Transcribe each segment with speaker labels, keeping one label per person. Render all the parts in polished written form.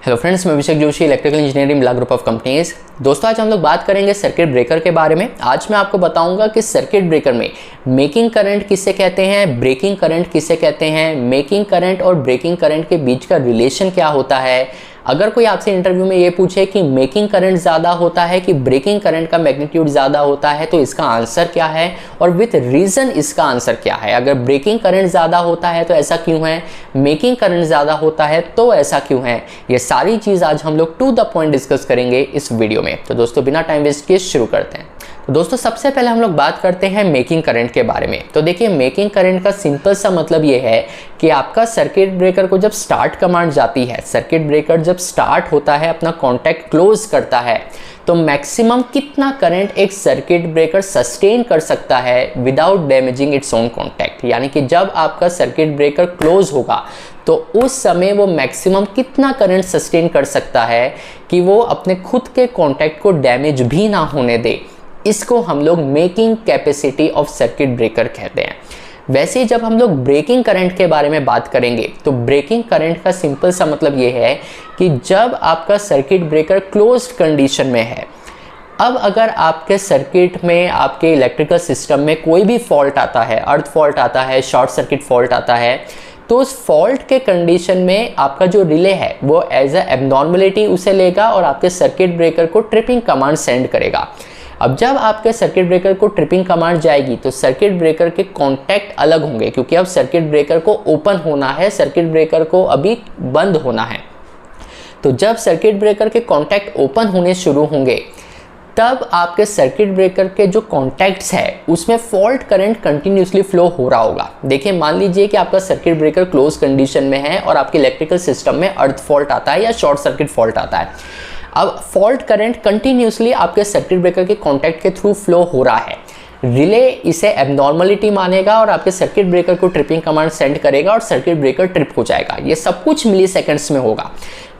Speaker 1: Hello friends, मैं Abhishek Joshi, electrical engineering Birla group of companies. दोस्तों, आज हम लोग बात करेंगे सर्किट ब्रेकर के बारे में। आज मैं आपको बताऊंगा कि सर्किट ब्रेकर में मेकिंग करंट किसे कहते हैं, ब्रेकिंग करंट किसे कहते हैं, मेकिंग करंट और ब्रेकिंग करंट के बीच का रिलेशन क्या होता है। अगर कोई आपसे इंटरव्यू में ये पूछे कि मेकिंग करंट ज़्यादा होता है कि ब्रेकिंग करंट का मैग्नीट्यूड ज़्यादा होता है, तो इसका आंसर क्या है और विथ रीज़न इसका आंसर क्या है। अगर ब्रेकिंग करंट ज़्यादा होता है तो ऐसा क्यों है, मेकिंग करंट ज़्यादा होता है तो ऐसा क्यों है, ये सारी चीज़ आज हम लोग टू द पॉइंट डिस्कस करेंगे इस वीडियो में। तो दोस्तों, बिना टाइम वेस्ट किए शुरू करते हैं। तो दोस्तों, सबसे पहले हम लोग बात करते हैं मेकिंग करंट के बारे में। तो देखिए, मेकिंग करंट का सिंपल सा मतलब ये है कि आपका सर्किट ब्रेकर को जब स्टार्ट कमांड जाती है, सर्किट ब्रेकर जब स्टार्ट होता है, अपना कॉन्टैक्ट क्लोज करता है, तो मैक्सिमम कितना करंट एक सर्किट ब्रेकर सस्टेन कर सकता है without damaging its own contact. यानी कि जब आपका सर्किट ब्रेकर क्लोज होगा तो उस समय वो मैक्सिमम कितना करंट सस्टेन कर सकता है कि वो अपने खुद के कॉन्टैक्ट को डैमेज भी ना होने दे। इसको हम लोग making capacity of circuit breaker कहते हैं। वैसे जब हम लोग ब्रेकिंग करंट के बारे में बात करेंगे तो ब्रेकिंग करंट का सिंपल सा मतलब ये है कि जब आपका सर्किट ब्रेकर क्लोज्ड कंडीशन में है, अब अगर आपके सर्किट में, आपके इलेक्ट्रिकल सिस्टम में कोई भी फॉल्ट आता है, अर्थ फॉल्ट आता है, शॉर्ट सर्किट फॉल्ट आता है, तो उस फॉल्ट के कंडीशन में आपका जो रिले है वो एज अ एबनॉर्मलिटी उसे लेगा और आपके सर्किट ब्रेकर को ट्रिपिंग कमांड सेंड करेगा। अब जब आपके सर्किट ब्रेकर को ट्रिपिंग कमांड जाएगी तो सर्किट ब्रेकर के कॉन्टैक्ट अलग होंगे, क्योंकि अब सर्किट ब्रेकर को ओपन होना है, सर्किट ब्रेकर को अभी बंद होना है। तो जब सर्किट ब्रेकर के कॉन्टैक्ट ओपन होने शुरू होंगे तब आपके सर्किट ब्रेकर के जो कॉन्टैक्ट्स है उसमें फॉल्ट करंट कंटिन्यूसली फ्लो हो रहा होगा। देखिए, मान लीजिए कि आपका सर्किट ब्रेकर क्लोज कंडीशन में है और आपके इलेक्ट्रिकल सिस्टम में अर्थ फॉल्ट आता है या शॉर्ट सर्किट फॉल्ट आता है। अब फॉल्ट करंट कंटिन्यूसली आपके सर्किट ब्रेकर के कॉन्टैक्ट के थ्रू फ्लो हो रहा है। रिले इसे एबनॉर्मलिटी मानेगा और आपके सर्किट ब्रेकर को ट्रिपिंग कमांड सेंड करेगा और सर्किट ब्रेकर ट्रिप हो जाएगा। ये सब कुछ मिली सेकेंड्स में होगा,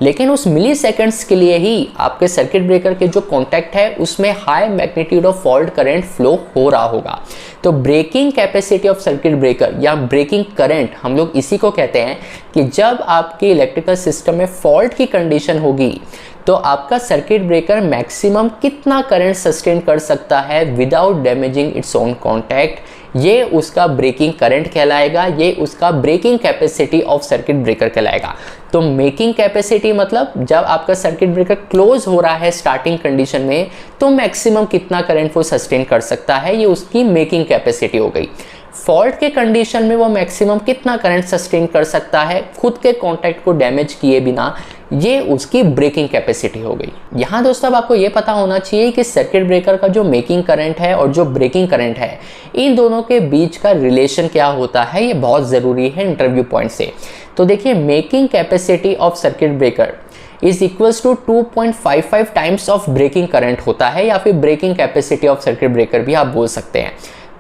Speaker 1: लेकिन उस मिली सेकेंड्स के लिए ही आपके सर्किट ब्रेकर के जो कॉन्टैक्ट है उसमें high magnitude of fault current flow हो रहा होगा। तो breaking capacity of circuit breaker या ब्रेकिंग करंट हम लोग इसी को कहते हैं कि जब आपके इलेक्ट्रिकल सिस्टम में फॉल्ट की कंडीशन होगी तो आपका सर्किट ब्रेकर मैक्सिमम कितना करंट सस्टेन कर सकता है without damaging its own contact, ये उसका ब्रेकिंग करंट कहलाएगा, ये उसका breaking capacity of circuit breaker कहलाएगा। तो मेकिंग कैपेसिटी मतलब जब आपका सर्किट ब्रेकर क्लोज हो रहा है स्टार्टिंग कंडीशन में तो मैक्सिमम कितना करंट वो सस्टेन कर सकता है, ये उसकी मेकिंग कैपेसिटी हो गई। फॉल्ट के कंडीशन में वो मैक्सिमम कितना करंट सस्टेन कर सकता है खुद के कॉन्टैक्ट को डैमेज किए बिना, ये उसकी ब्रेकिंग कैपेसिटी हो गई। यहाँ दोस्तों, अब आपको ये पता होना चाहिए कि सर्किट ब्रेकर का जो मेकिंग करंट है और जो ब्रेकिंग करंट है, इन दोनों के बीच का रिलेशन क्या होता है, ये बहुत ज़रूरी है इंटरव्यू पॉइंट से। तो देखिए, making capacity of circuit breaker is equals to 2.55 times of breaking current होता है, या फिर breaking capacity of circuit breaker भी आप बोल सकते हैं।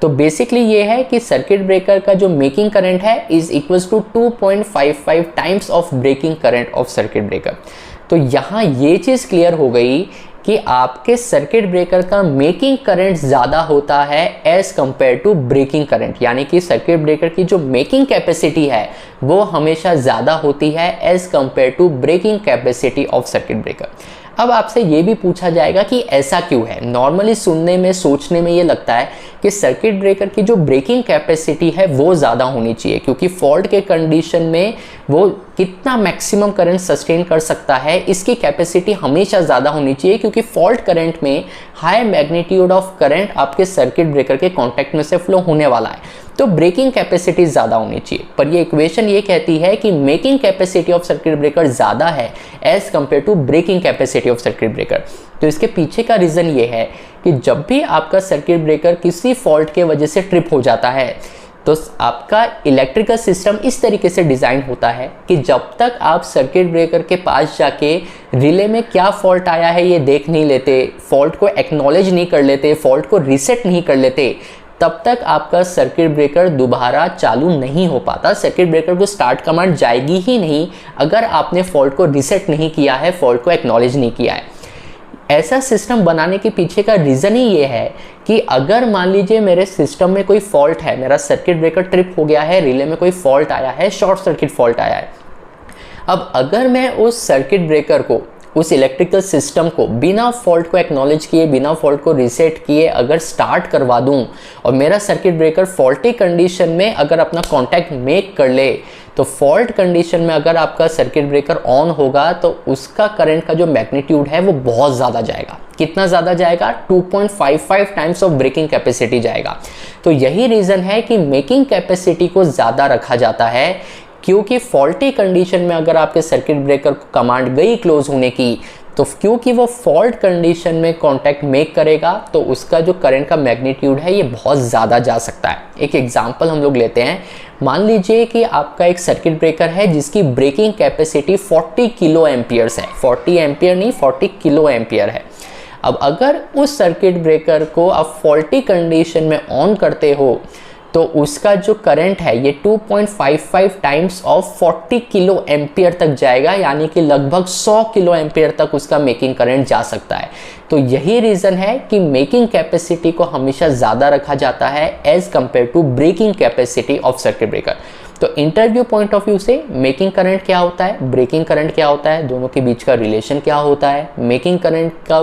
Speaker 1: तो बेसिकली ये है कि सर्किट ब्रेकर का जो मेकिंग करंट है is equals to 2.55 times of breaking current of circuit breaker. तो यहाँ ये चीज़ क्लियर हो गई कि आपके सर्किट ब्रेकर का मेकिंग करंट ज़्यादा होता है as compare to breaking current, यानी कि सर्किट ब्रेकर की जो मेकिंग कैपेसिटी है वो हमेशा ज़्यादा होती है as compare to breaking capacity of circuit breaker. अब आपसे ये भी पूछा जाएगा कि ऐसा क्यों है। नॉर्मली सुनने में, सोचने में ये लगता है कि सर्किट ब्रेकर की जो ब्रेकिंग कैपेसिटी है वो ज़्यादा होनी चाहिए, क्योंकि फॉल्ट के कंडीशन में वो कितना मैक्सिमम करंट सस्टेन कर सकता है इसकी कैपेसिटी हमेशा ज़्यादा होनी चाहिए, क्योंकि फॉल्ट करंट में हाई मैग्नीट्यूड ऑफ करंट आपके सर्किट ब्रेकर के कॉन्टैक्ट में से फ्लो होने वाला है, तो ब्रेकिंग कैपेसिटी ज़्यादा होनी चाहिए। पर ये इक्वेशन ये कहती है कि making capacity of circuit breaker ज़्यादा है as compare to breaking capacity of circuit breaker. तो इसके पीछे का रीज़न ये है कि जब भी आपका सर्किट ब्रेकर किसी फॉल्ट के वजह से ट्रिप हो जाता है तो आपका इलेक्ट्रिकल सिस्टम इस तरीके से डिज़ाइन होता है कि जब तक आप सर्किट ब्रेकर के पास जाके रिले में क्या फॉल्ट आया है ये देख नहीं लेते, फॉल्ट को एक्नॉलेज नहीं कर लेते, फॉल्ट को रीसेट नहीं कर लेते, तब तक आपका सर्किट ब्रेकर दोबारा चालू नहीं हो पाता। सर्किट ब्रेकर को स्टार्ट कमांड जाएगी ही नहीं अगर आपने फॉल्ट को रीसेट नहीं किया है, फॉल्ट को एक्नॉलेज नहीं किया है। ऐसा सिस्टम बनाने के पीछे का रीज़न ही ये है कि अगर मान लीजिए मेरे सिस्टम में कोई फॉल्ट है, मेरा सर्किट ब्रेकर ट्रिप हो गया है, रिले में कोई फॉल्ट आया है, शॉर्ट सर्किट फॉल्ट आया है, अब अगर मैं उस सर्किट ब्रेकर को, उस इलेक्ट्रिकल सिस्टम को बिना फॉल्ट को एक्नॉलेज किए, बिना फॉल्ट को रीसेट किए अगर स्टार्ट करवा दूं और मेरा सर्किट ब्रेकर फॉल्टी कंडीशन में अगर अपना कांटेक्ट मेक कर ले, तो फॉल्ट कंडीशन में अगर आपका सर्किट ब्रेकर ऑन होगा तो उसका करंट का जो मैग्नीट्यूड है वो बहुत ज़्यादा जाएगा। कितना ज़्यादा जाएगा? 2.55 टाइम्स ऑफ ब्रेकिंग कैपेसिटी जाएगा। तो यही रीज़न है कि मेकिंग कैपेसिटी को ज़्यादा रखा जाता है, क्योंकि फॉल्टी कंडीशन में अगर आपके सर्किट ब्रेकर को कमांड गई क्लोज होने की, तो क्योंकि वो फॉल्ट कंडीशन में कांटेक्ट मेक करेगा तो उसका जो करंट का मैग्नीट्यूड है ये बहुत ज़्यादा जा सकता है। एक एग्जांपल हम लोग लेते हैं। मान लीजिए कि आपका एक सर्किट ब्रेकर है जिसकी ब्रेकिंग कैपेसिटी 40 किलो एम्पियर्स है। 40 एम्पियर नहीं, 40 किलो एम्पियर है। अब अगर उस सर्किट ब्रेकर को आप फॉल्टी कंडीशन में ऑन करते हो तो उसका जो करंट है ये 2.55 टाइम्स ऑफ 40 किलो एम्पियर तक जाएगा, यानी कि लगभग 100 किलो एम्पियर तक उसका मेकिंग करंट जा सकता है। तो यही रीज़न है कि मेकिंग कैपेसिटी को हमेशा ज़्यादा रखा जाता है as compare to breaking capacity of circuit breaker. तो इंटरव्यू पॉइंट ऑफ व्यू से मेकिंग करंट क्या होता है, ब्रेकिंग करंट क्या होता है, दोनों के बीच का रिलेशन क्या होता है, मेकिंग करंट का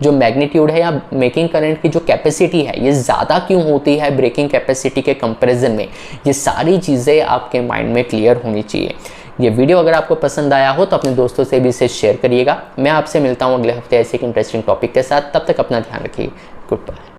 Speaker 1: जो मैग्नीट्यूड है या मेकिंग करंट की जो कैपेसिटी है ये ज़्यादा क्यों होती है ब्रेकिंग कैपेसिटी के कंपैरिजन में, ये सारी चीज़ें आपके माइंड में क्लियर होनी चाहिए। ये वीडियो अगर आपको पसंद आया हो तो अपने दोस्तों से भी इसे शेयर करिएगा। मैं आपसे मिलता हूँ अगले हफ्ते ऐसे एक इंटरेस्टिंग टॉपिक के साथ। तब तक अपना ध्यान रखिए। Good bye.